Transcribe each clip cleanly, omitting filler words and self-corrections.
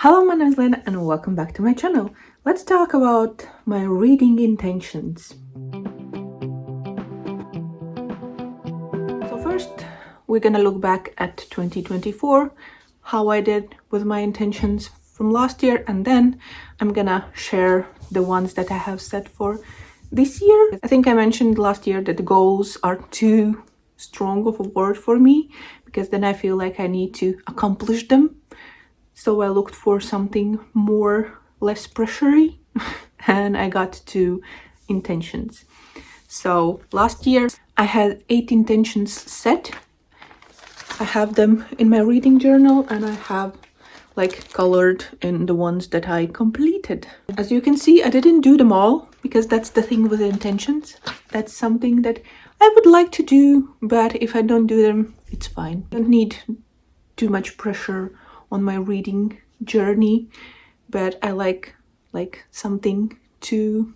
Hello, my name is Liene and welcome back to my channel. Let's talk about my reading intentions. So first, we're gonna look back at 2024, how I did with my intentions from last year, and then I'm gonna share the ones that I have set for this year. I think I mentioned last year that the goals are too strong of a word for me, because then I feel like I need to accomplish them. So I looked for something less pressury and I got to intentions. So last year I had 8 intentions set. I have them in my reading journal and I have colored in the ones that I completed. As you can see, I didn't do them all because that's the thing with intentions. That's something that I would like to do, but if I don't do them, it's fine. I don't need too much pressure on my reading journey, but I like something to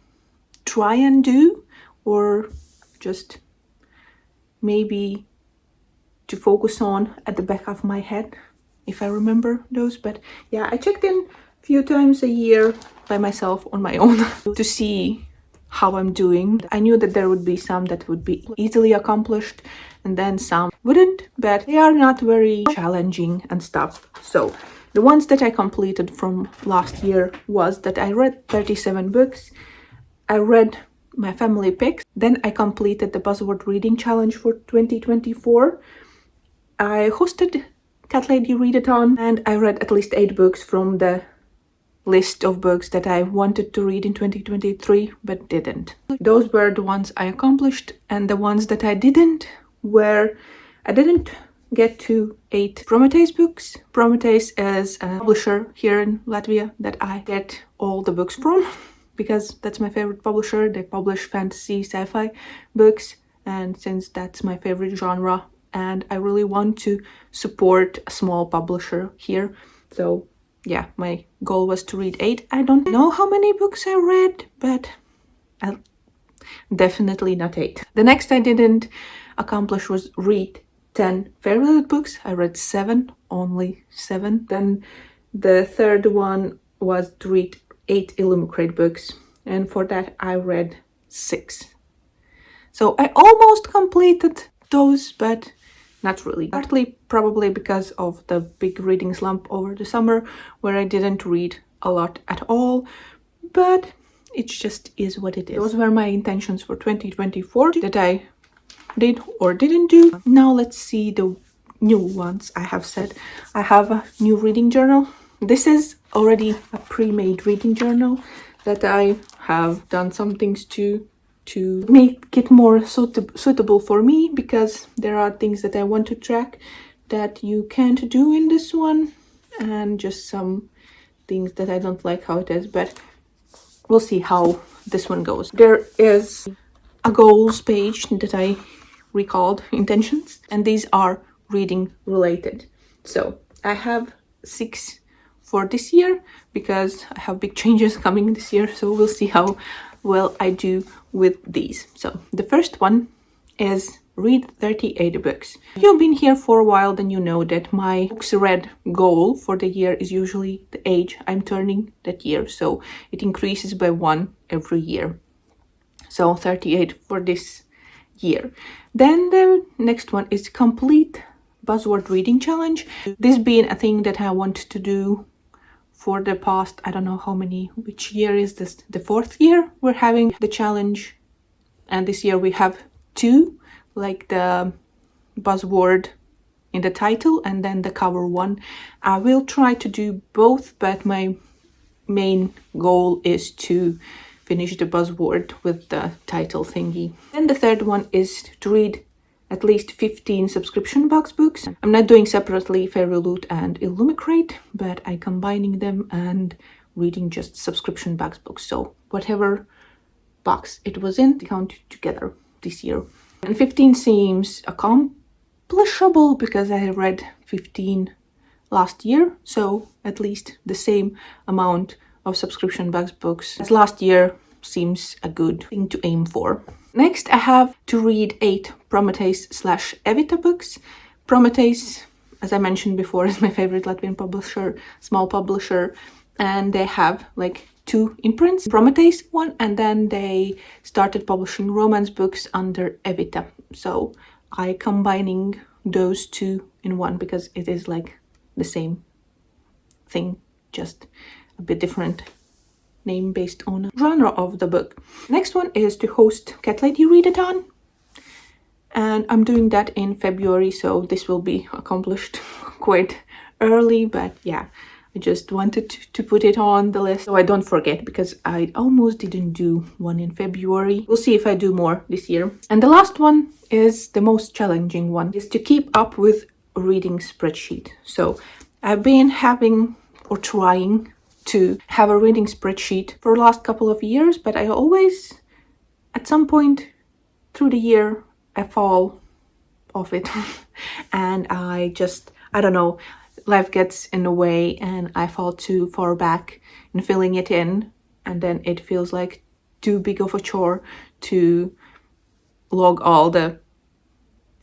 try and do, or just maybe to focus on at the back of my head if I remember those. But yeah, I checked in a few times a year by myself on my own to see how I'm doing. I knew that there would be some that would be easily accomplished and then some wouldn't, but they are not very challenging and stuff. So the ones that I completed from last year was that I read 37 books. I read my family picks. Then I completed the Buzzword Reading Challenge for 2024. I hosted Cat Lady Readathon and I read at least 8 books from the list of books that I wanted to read in 2023 but didn't. Those were the ones I accomplished, and the ones that I didn't were I didn't get to 8 Prometheus books. Prometheus is a publisher here in Latvia that I get all the books from because that's my favorite publisher. They publish fantasy, sci-fi books, and since that's my favorite genre and I really want to support a small publisher here, so yeah, my goal was to read 8. I don't know how many books I read, but definitely not 8. The next I didn't accomplish was read 10 favorite books. I read 7, only 7. Then the third one was to read 8 Illumicrate books, and for that I read 6. So I almost completed those, but not really. Partly probably because of the big reading slump over the summer where I didn't read a lot at all, but it just is what it is. Those were my intentions for 2024 that I did or didn't do. Now let's see the new ones I have set. I have a new reading journal. This is already a pre-made reading journal that I have done some things to make it more suitable for me, because there are things that I want to track that you can't do in this one, and just some things that I don't like how it is, but we'll see how this one goes. There is a goals page that I recalled intentions, and these are reading related. So I have 6 for this year because I have big changes coming this year, so we'll see how well I do with these. So the first one is read 38 books. If you've been here for a while, then you know that my books read goal for the year is usually the age I'm turning that year, so it increases by 1 every year. So 38 for this year. Then the next one is complete Buzzword Reading Challenge. This being a thing that I want to do for the past, I don't know how many, which year is this? The 4th year we're having the challenge, and this year we have 2, like the buzzword in the title and then the cover one. I will try to do both, but my main goal is to finish the buzzword with the title thingy. Then the third one is to read at least 15 subscription box books. I'm not doing separately Fairy Loot and Illumicrate, but I'm combining them and reading just subscription box books. So whatever box it was in, they count together this year. And 15 seems accomplishable because I read 15 last year, so at least the same amount of subscription box books as last year seems a good thing to aim for. Next, I have to read 8 Prometheus / Evita books. Prometheus as I mentioned before, is my favorite Latvian publisher, small publisher, and they have like 2 imprints, Prometheus one, and then they started publishing romance books under Evita. So I combining those 2 in one because it is like the same thing, just a bit different name based on genre of the book. Next one is to host Cat Lady Readathon, and I'm doing that in February, so this will be accomplished quite early, but yeah, I just wanted to put it on the list so I don't forget, because I almost didn't do one in February. We'll see if I do more this year. And the last one is the most challenging one, is to keep up with a reading spreadsheet. So I've been having or trying to have a reading spreadsheet for the last couple of years, but I always, at some point through the year, I fall off it and I don't know, life gets in the way and I fall too far back in filling it in, and then it feels like too big of a chore to log all the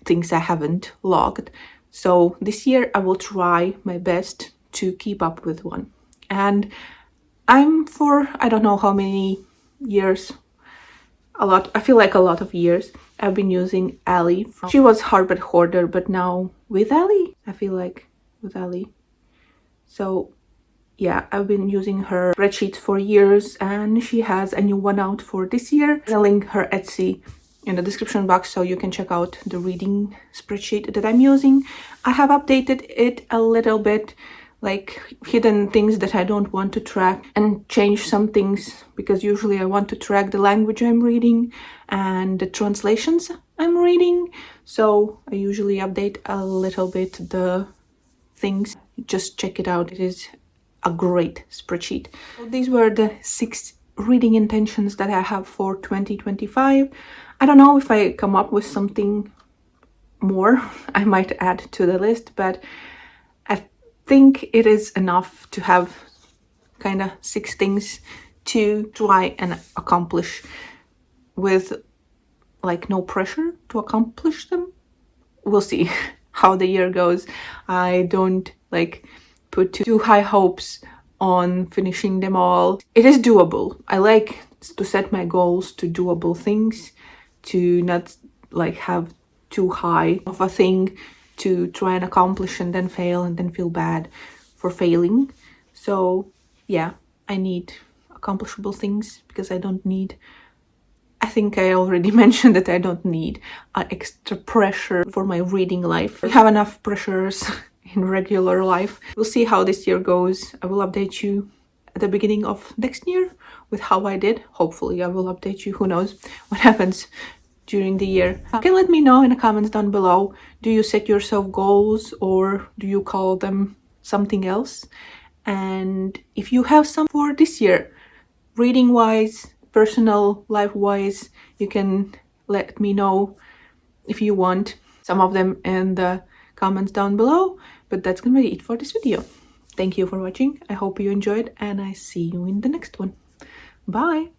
things I haven't logged. So this year I will try my best to keep up with one. And I'm for, I don't know how many years, I feel like a lot of years, I've been using Ali. She was Harvard Hoarder, but now with Ali, I feel like with Ali. So yeah, I've been using her spreadsheet for years, and she has a new one out for this year. I'll link her Etsy in the description box so you can check out the reading spreadsheet that I'm using. I have updated it a little bit, like hidden things that I don't want to track and change some things, because usually I want to track the language I'm reading and the translations I'm reading. So I usually update a little bit the things. Just check it out. It is a great spreadsheet. So these were the 6 reading intentions that I have for 2025. I don't know if I come up with something more, I might add to the list, but I think it is enough to have kind of 6 things to try and accomplish with like no pressure to accomplish them. We'll see how the year goes. I don't like put too high hopes on finishing them all. It is doable. I like to set my goals to doable things, to not like have too high of a thing to try and accomplish and then fail and then feel bad for failing. So yeah, I need accomplishable things, because I think I already mentioned that I don't need extra pressure for my reading life. I have enough pressures in regular life. We'll see how this year goes. I will update you at the beginning of next year with how I did. Hopefully I will update you. Who knows what happens during the year. You can let me know in the comments down below. Do you set yourself goals, or do you call them something else? And if you have some for this year, reading wise, personal life wise, you can let me know if you want some of them in the comments down below. But that's gonna be it for this video. Thank you for watching. I hope you enjoyed, and I see you in the next one. Bye.